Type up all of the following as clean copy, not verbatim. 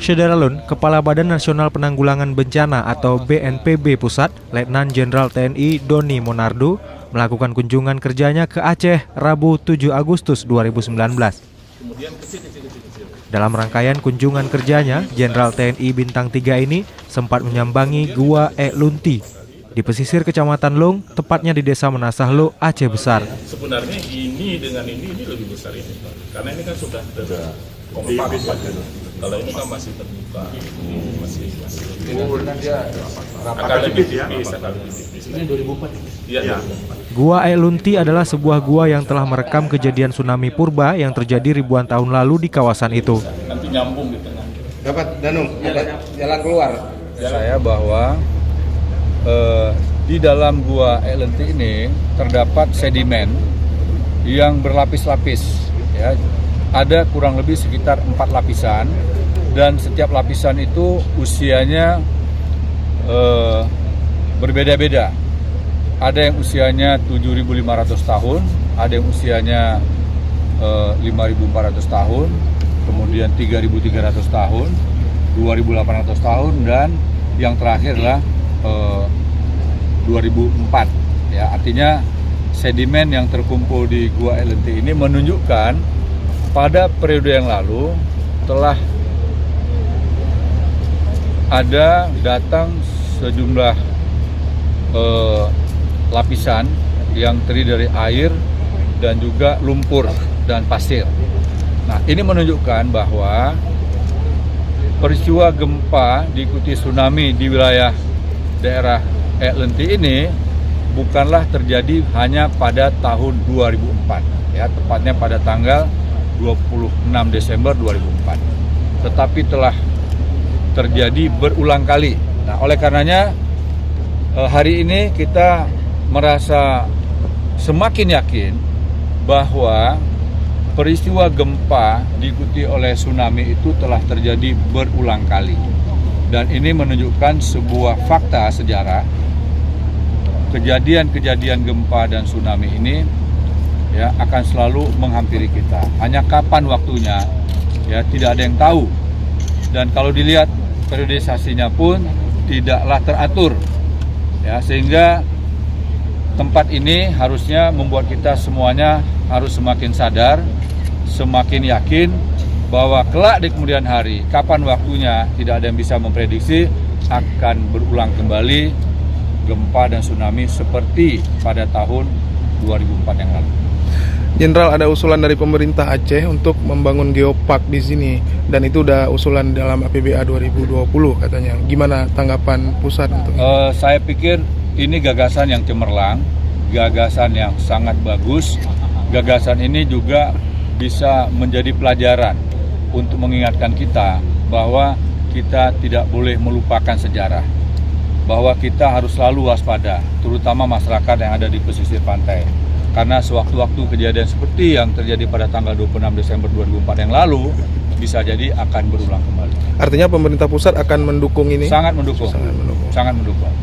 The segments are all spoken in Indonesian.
Syederalun, Kepala Badan Nasional Penanggulangan Bencana atau BNPB Pusat, Letnan Jenderal TNI Doni Monardo, melakukan kunjungan kerjanya ke Aceh Rabu 7 Agustus 2019. Dalam rangkaian kunjungan kerjanya, Jenderal TNI Bintang 3 ini sempat menyambangi Gua Lunti di pesisir Kecamatan Long, tepatnya di Desa Menasahlo, Aceh Besar. Sebenarnya ini dengan ini lebih besar ini, Pak. Karena ini kan sudah kalau ini kan masih terbuka, masih akan lebih tipis. Ini 2004. Iya. Gua Lunti adalah sebuah gua yang telah merekam kejadian tsunami purba yang terjadi ribuan tahun lalu di kawasan itu. Nanti nyambung di tengah. Dapat Danung, jalan keluar. Saya bahwa di dalam Gua Lunti ini terdapat sedimen yang berlapis-lapis. Ya, ada kurang lebih sekitar 4 lapisan dan setiap lapisan itu usianya berbeda-beda. Ada yang usianya 7.500 tahun, ada yang usianya 5.400 tahun, kemudian 3.300 tahun, 2.800 tahun, dan yang terakhir adalah 2004. Ya, artinya sedimen yang terkumpul di Gua Lunti ini menunjukkan pada periode yang lalu telah ada datang sejumlah lapisan yang terdiri dari air dan juga lumpur dan pasir. Nah, ini menunjukkan bahwa peristiwa gempa diikuti tsunami di wilayah daerah Lunti ini bukanlah terjadi hanya pada tahun 2004, ya, tepatnya pada tanggal 26 Desember 2004, tetapi telah terjadi berulang kali. Nah, oleh karenanya hari ini kita merasa semakin yakin bahwa peristiwa gempa diikuti oleh tsunami itu telah terjadi berulang kali. Dan ini menunjukkan sebuah fakta sejarah. Kejadian-kejadian gempa dan tsunami ini ya akan selalu menghampiri kita. Hanya kapan waktunya ya tidak ada yang tahu. Dan kalau dilihat periodisasinya pun tidaklah teratur. Ya, sehingga tempat ini harusnya membuat kita semuanya harus semakin sadar, semakin yakin bahwa kelak di kemudian hari, kapan waktunya tidak ada yang bisa memprediksi, akan berulang kembali gempa dan tsunami seperti pada tahun 2004 yang lalu. Jenderal, ada usulan dari pemerintah Aceh untuk membangun geopark di sini, dan itu udah usulan dalam APBA 2020 katanya. Gimana tanggapan pusat untuk ini? Saya pikir ini gagasan yang cemerlang, gagasan yang sangat bagus. Gagasan ini juga bisa menjadi pelajaran untuk mengingatkan kita bahwa kita tidak boleh melupakan sejarah, bahwa kita harus selalu waspada, terutama masyarakat yang ada di pesisir pantai. Karena sewaktu-waktu kejadian seperti yang terjadi pada tanggal 26 Desember 2004 yang lalu bisa jadi akan berulang kembali. Artinya pemerintah pusat akan mendukung ini? Sangat mendukung. Sangat mendukung.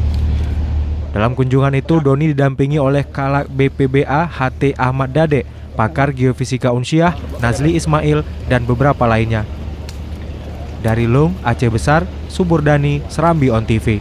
Dalam kunjungan itu, Doni didampingi oleh Kalak BPBA HT Ahmad Dade, pakar geofisika Unsyah, Nazli Ismail, dan beberapa lainnya. Dari Long, Aceh Besar, Suburdani, Serambi On TV.